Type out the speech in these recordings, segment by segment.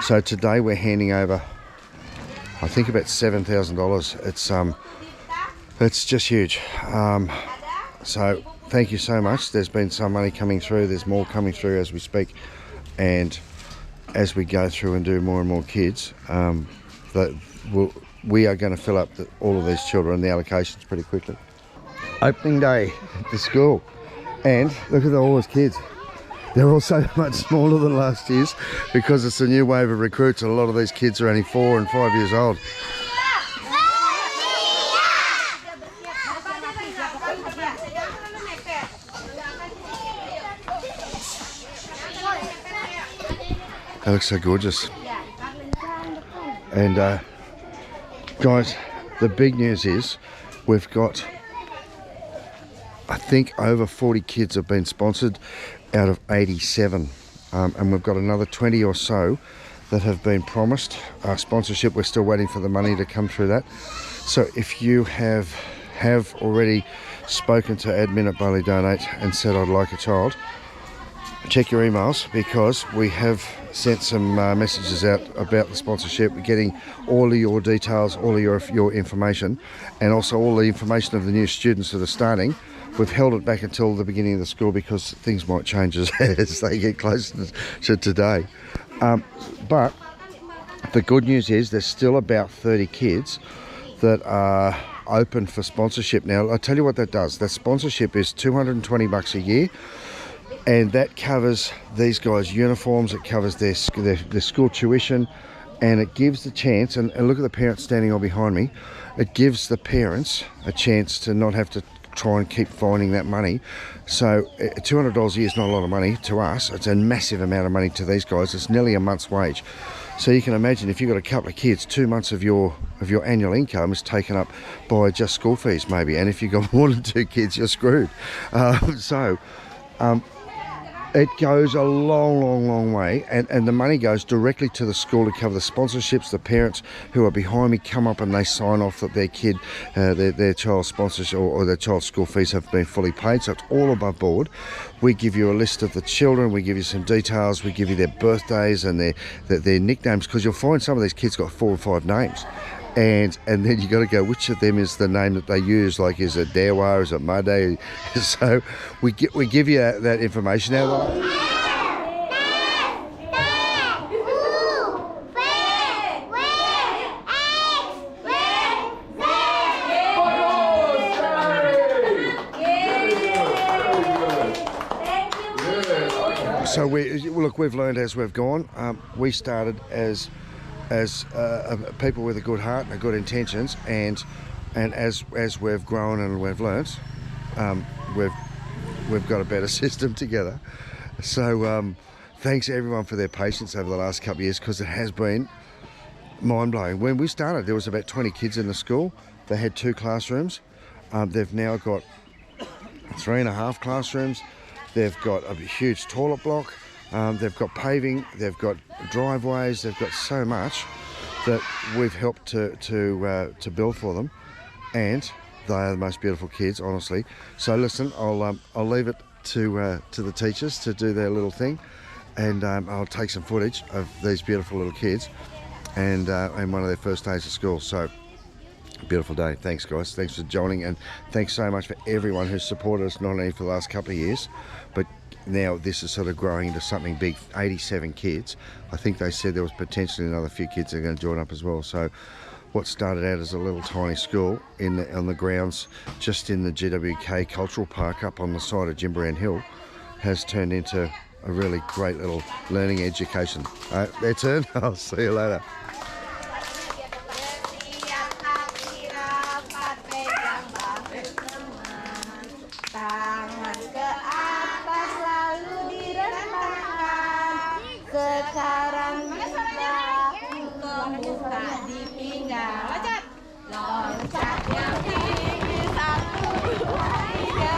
So today we're handing over, I think, about $7,000. It's just huge. So thank you so much. There's been some money coming through. There's more coming through as we speak, and as we go through and do more and more kids, we are going to fill up all of these children, the allocations, pretty quickly. Opening day at the school, and look at all those kids. They're all so much smaller than last year's because it's a new wave of recruits, and a lot of these kids are only 4 and 5 years old. That looks so gorgeous. And guys, the big news is we've got, I think, over 40 kids have been sponsored out of 87, and we've got another 20 or so that have been promised sponsorship. We're still waiting for the money to come through that. So if you have already spoken to admin at Bali Donate and said I'd like a child, check your emails, because we have sent some messages out about the sponsorship. We're getting all of your details, all of your information, and also all the information of the new students that are starting. We've held it back until the beginning of the school because things might change as they get closer to today. But the good news is there's still about 30 kids that are open for sponsorship. Now, I'll tell you what that does. That sponsorship is $220 a year, and that covers these guys' uniforms, it covers their school tuition, and it gives the chance, and look at the parents standing all behind me, it gives the parents a chance to not have to try and keep finding that money. So $200 a year is not a lot of money to us. It's a massive amount of money to these guys. It's nearly a month's wage. So you can imagine, if you've got a couple of kids, 2 months of your annual income is taken up by just school fees maybe, and if you've got more than 2 kids, you're screwed. It goes a long way, and the money goes directly to the school to cover the sponsorships. The parents who are behind me come up and they sign off that their kid, their child's sponsorship or their child's school fees have been fully paid, so it's all above board. We give you a list of the children, we give you some details, we give you their birthdays and their nicknames, because you'll find some of these kids got 4 or 5 names. And then you got to go, which of them is the name that they use? Like, is it Dewa, is it Made? So we give you that information out there. So we've learned as we've gone. We started as people with a good heart and good intentions, and as we've grown and we've learnt, we've got a better system together. So thanks everyone for their patience over the last couple of years, because it has been mind-blowing. When we started, there was about 20 kids in the school. They had 2 classrooms. They've now got 3.5 classrooms. They've got a huge toilet block. They've got paving, they've got driveways, they've got so much that we've helped to build for them, and they are the most beautiful kids, honestly. So listen, I'll leave it to the teachers to do their little thing, and I'll take some footage of these beautiful little kids and one of their first days of school. So beautiful day. Thanks guys, thanks for joining, and thanks so much for everyone who's supported us, not only for the last couple of years, but now this is sort of growing into something big. 87 kids. I think they said there was potentially another few kids that are going to join up as well. So what started out as a little tiny school on the grounds just in the GWK Cultural Park up on the side of Jimbaran Hill has turned into a really great little learning education. Their turn. I'll see you later. Sekarang kita membuka di pinggang, loncat yang tinggi 1, 2, 3,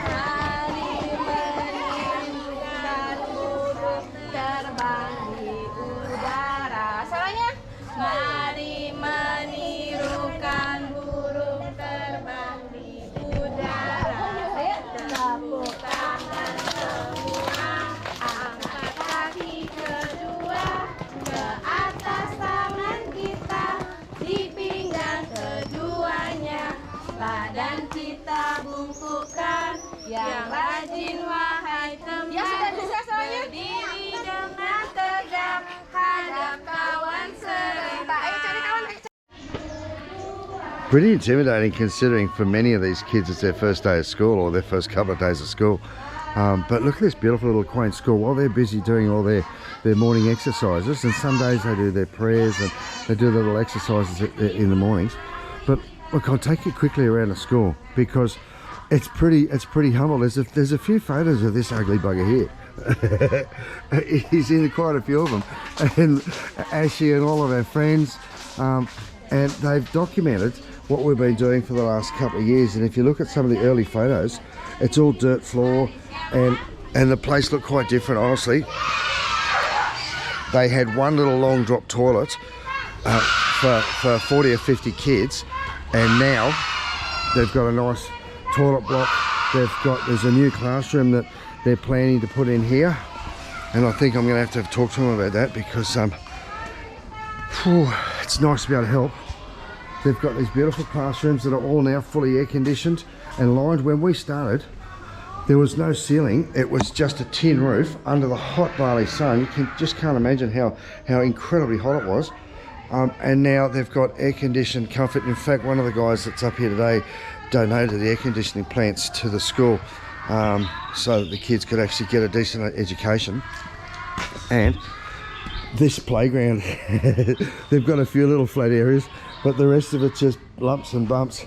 mari menirukan burung terbang di udara. Salahnya, mari menirukan burung terbang di udara. Tepuk tangan semua. Kedua, pretty intimidating considering for many of these kids it's their first day of school or their first couple of days of school. But look at this beautiful little quaint school while they're busy doing all their morning exercises, and some days they do their prayers and they do the little exercises in the mornings. But look, I'll take you quickly around the school because it's pretty humble. There's a few photos of this ugly bugger here. He's in quite a few of them, and Ashley and all of our friends, and they've documented what we've been doing for the last couple of years. And if you look at some of the early photos, it's all dirt floor, and the place looked quite different, honestly. They had one little long drop toilet for 40 or 50 kids, and now they've got a nice toilet block. There's a new classroom that they're planning to put in here, and I think I'm going to have talk to them about that because it's nice to be able to help. They've got these beautiful classrooms that are all now fully air conditioned and lined. When we started, there was no ceiling. It was just a tin roof under the hot Bali sun. You can't imagine how incredibly hot it was. And now they've got air conditioned comfort. In fact, one of the guys that's up here today donated the air conditioning plants to the school so that the kids could actually get a decent education. And this playground, they've got a few little flat areas, but the rest of it's just lumps and bumps.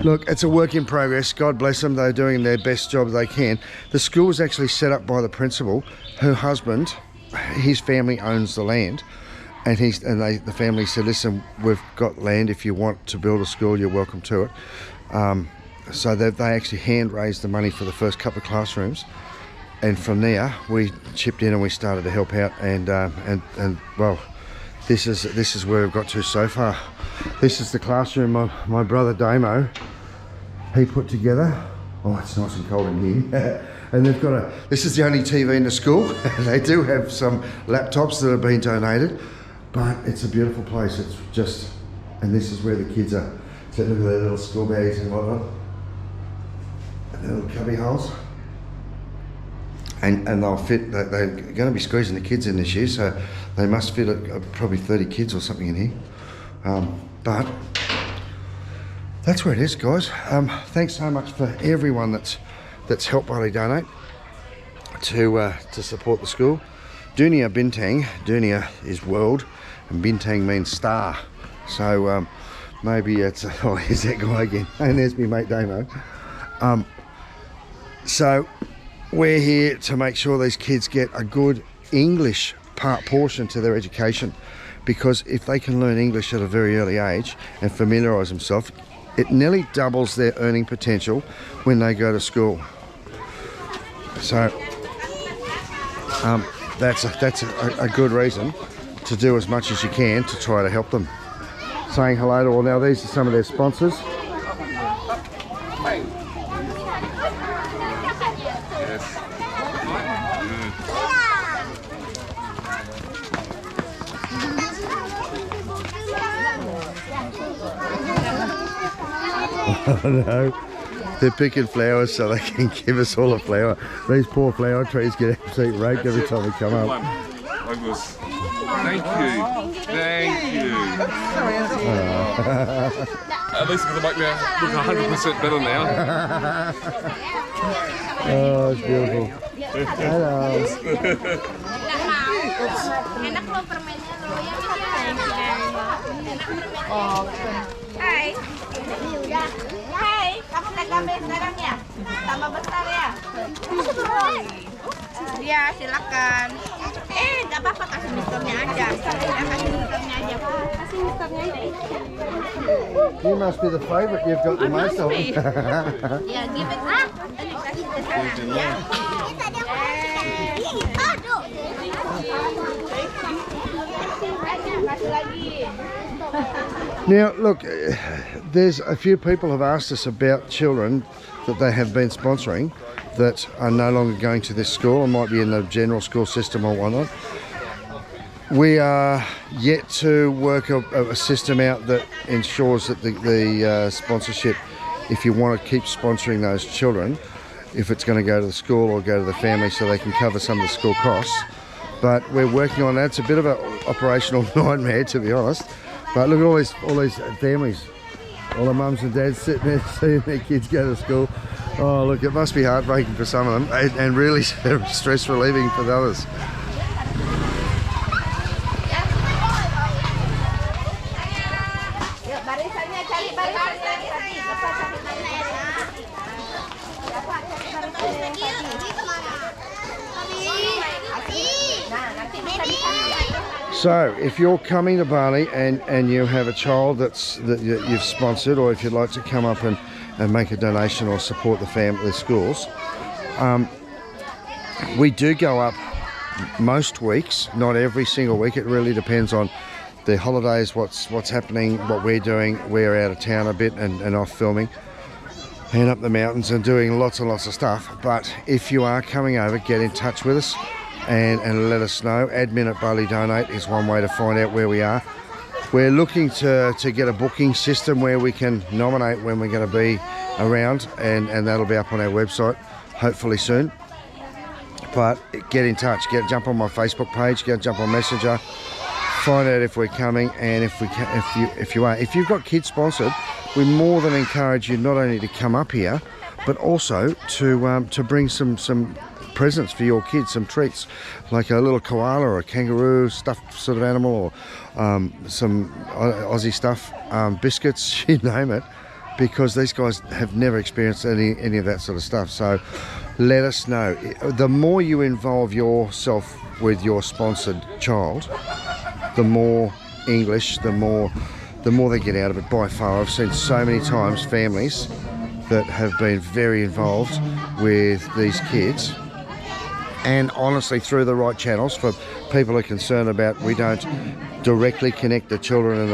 Look, it's a work in progress. God bless them. They're doing their best job they can. The school was actually set up by the principal. Her husband, his family owns the land, and the family said, listen, we've got land. If you want to build a school, you're welcome to it. So they actually hand raised the money for the first couple of classrooms, and from there we chipped in and we started to help out. And well, this is where we've got to so far. This is the classroom my brother Damo, he put together. Oh, it's nice and cold in here. And they've got this is the only TV in the school. They do have some laptops that have been donated, but it's a beautiful place. It's just, and this is where the kids are. So look at their little school bags and whatnot, and their little cubby holes. And they'll fit, they're going to be squeezing the kids in this year, so they must fit probably 30 kids or something in here. But that's where it is, guys. Thanks so much for everyone that's helped Bali donate to support the school. Dunia Bintang, Dunia is world, and Bintang means star. So maybe it's oh, here's that guy again, and there's me mate Damo. So we're here to make sure these kids get a good English portion to their education, because if they can learn English at a very early age and familiarise themselves, it nearly doubles their earning potential when they go to school. So that's a good reason to do as much as you can to try to help them. Saying hello to all. Now these are some of their sponsors. Oh no, they're picking flowers so they can give us all a flower. These poor flower trees get absolutely raked every time we come up. Thank you. At least it's going to make me look 100% better now. Oh, it's beautiful. Hello. Enak loh permennya loh ya. Hai. Hai, kamu TKB sekarang ya? Tambah besar ya? Ya, silakan. Nggak apa-apa, kasih misternya aja. Ya, kasih misternya aja. Kasih misternya aja. You must be the favorite. You've got the most of it. Ya, give it. Kasih ke sana ya. Aduh. Kasih lagi. Now, look, there's a few people have asked us about children that they have been sponsoring that are no longer going to this school and might be in the general school system or whatnot. We are yet to work a system out that ensures that the sponsorship, if you want to keep sponsoring those children, if it's going to go to the school or go to the family so they can cover some of the school costs. But we're working on that. It's a bit of an operational nightmare, to be honest. But look at all these families. All the mums and dads sitting there seeing their kids go to school. Oh look, it must be heartbreaking for some of them and really stress relieving for the others. So if you're coming to Bali and you have a child that you've sponsored, or if you'd like to come up and make a donation or support the schools, we do go up most weeks, not every single week. It really depends on the holidays, what's happening, what we're doing. We're out of town a bit and off filming and up the mountains and doing lots and lots of stuff. But if you are coming over, get in touch with us and let us know. Admin at Bali Donate is one way to find out where we are. We're looking to get a booking system where we can nominate when we're going to be around, and that'll be up on our website hopefully soon. But get in touch, jump on my Facebook page, jump on Messenger, find out if we're coming, and if you are. If you've got kids sponsored, we more than encourage you not only to come up here, but also to bring some presents for your kids, some treats like a little koala or a kangaroo stuffed sort of animal, or some Aussie stuff, biscuits, you name it, because these guys have never experienced any of that sort of stuff. So let us know. The more you involve yourself with your sponsored child, the more English, the more they get out of it by far. I've seen so many times families that have been very involved with these kids, and honestly through the right channels. For people who are concerned about we don't directly connect the children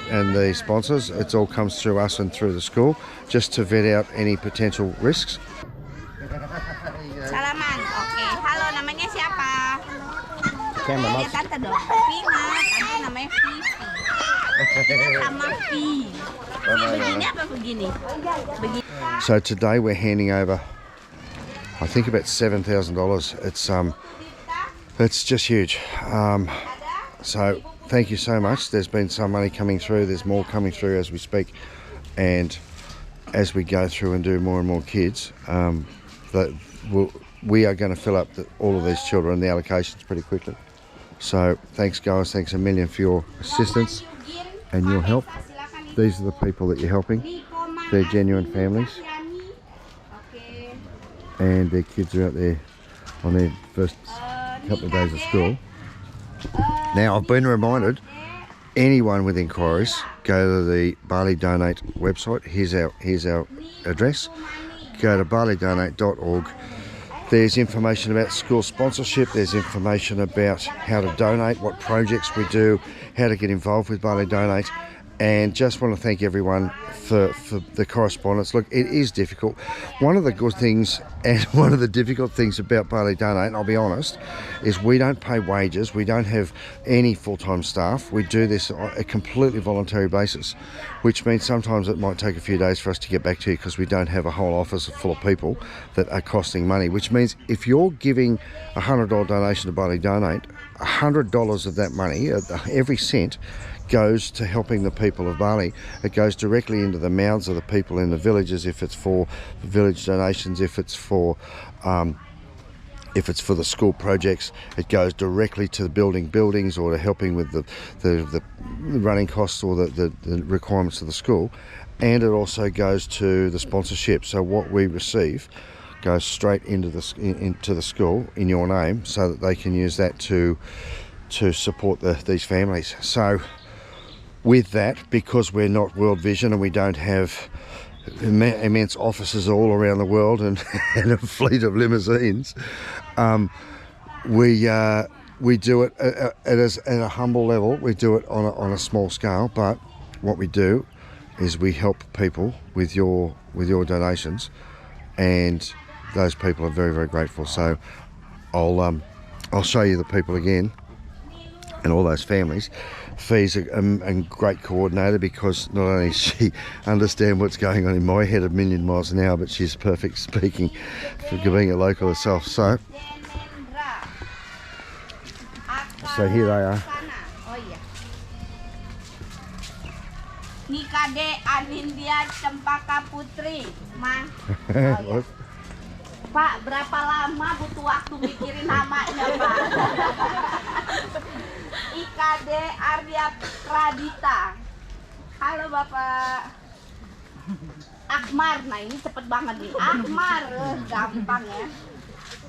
and the sponsors, it all comes through us and through the school, just to vet out any potential risks. Salaman, oke. Halo, namanya siapa? Camera, Tante dong. Vina, tante namanya Vivi. Sama Vi. Begini apa begini? Begini. So today we're handing over, I think, about $7,000. It's just huge. So thank you so much. There's been some money coming through. There's more coming through as we speak, and as we go through and do more and more kids, we are going to fill up all of these children, the allocations, pretty quickly. So thanks guys, thanks a million for your assistance and your help. These are the people that you're helping. They're genuine families, and their kids are out there on their first couple of days of school. Now I've been reminded, anyone with inquiries, go to the Bali Donate website. Here's our address. Go to balidonate.org. There's information about school sponsorship, there's information about how to donate, what projects we do, how to get involved with Bali Donate, and just want to thank everyone for the correspondence. Look, it is difficult. One of the good things and one of the difficult things about Bali Donate, and I'll be honest, is we don't pay wages, we don't have any full-time staff. We do this on a completely voluntary basis, which means sometimes it might take a few days for us to get back to you because we don't have a whole office full of people that are costing money, which means if you're giving a $100 donation to Bali Donate, $100 of that money, every cent, goes to helping the people of Bali. It goes directly into the mouths of the people in the villages, if it's for village donations, if it's for the school projects. It goes directly to building buildings or to helping with the running costs or the requirements of the school, and it also goes to the sponsorship. So what we receive goes straight into the school in your name, so that they can use that to support these families. So with that, because we're not World Vision and we don't have immense offices all around the world and a fleet of limousines, we do it at a humble level. We do it on a small scale, but what we do is we help people with your donations, and those people are very, very grateful. So I'll show you the people again and all those families. Fee's a great coordinator, because not only does she understand what's going on in my head a million miles an hour, but she's perfect speaking for being a local herself. So here they are. Nikade Anindya Cempaka Putri. Ma. What? Pak, berapa lama butuh waktu mikirin namanya, Pak? Ikade Arya Pradita. Halo, Bapak. Akmar, nah ini cepet banget nih. Akmar, gampang ya.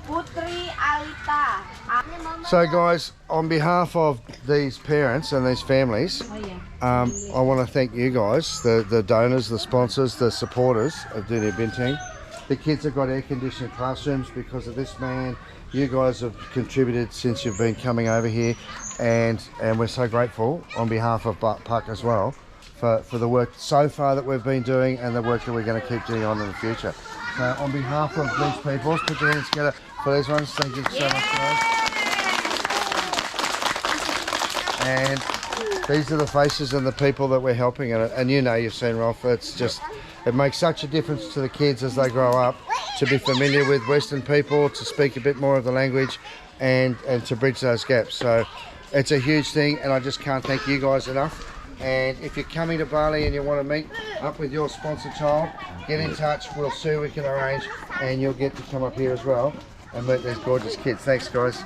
Putri Alita. So guys, on behalf of these parents and these families, Oh yeah. I want to thank you guys, the donors, the sponsors, the supporters of Dunia Bintang. The kids have got air-conditioned classrooms because of this man. You guys have contributed since you've been coming over here, and we're so grateful on behalf of Puck as well for the work so far that we've been doing and the work that we're going to keep doing on in the future. So on behalf of these people, let's put your hands together for these ones. Thank you so much, guys. And these are the faces and the people that we're helping, and you know, you've seen Rolf. It's just, it makes such a difference to the kids as they grow up to be familiar with Western people, to speak a bit more of the language, and to bridge those gaps. So it's a huge thing, and I just can't thank you guys enough. And if you're coming to Bali and you want to meet up with your sponsored child, get in touch. We'll see what we can arrange, and you'll get to come up here as well and meet these gorgeous kids. Thanks, guys.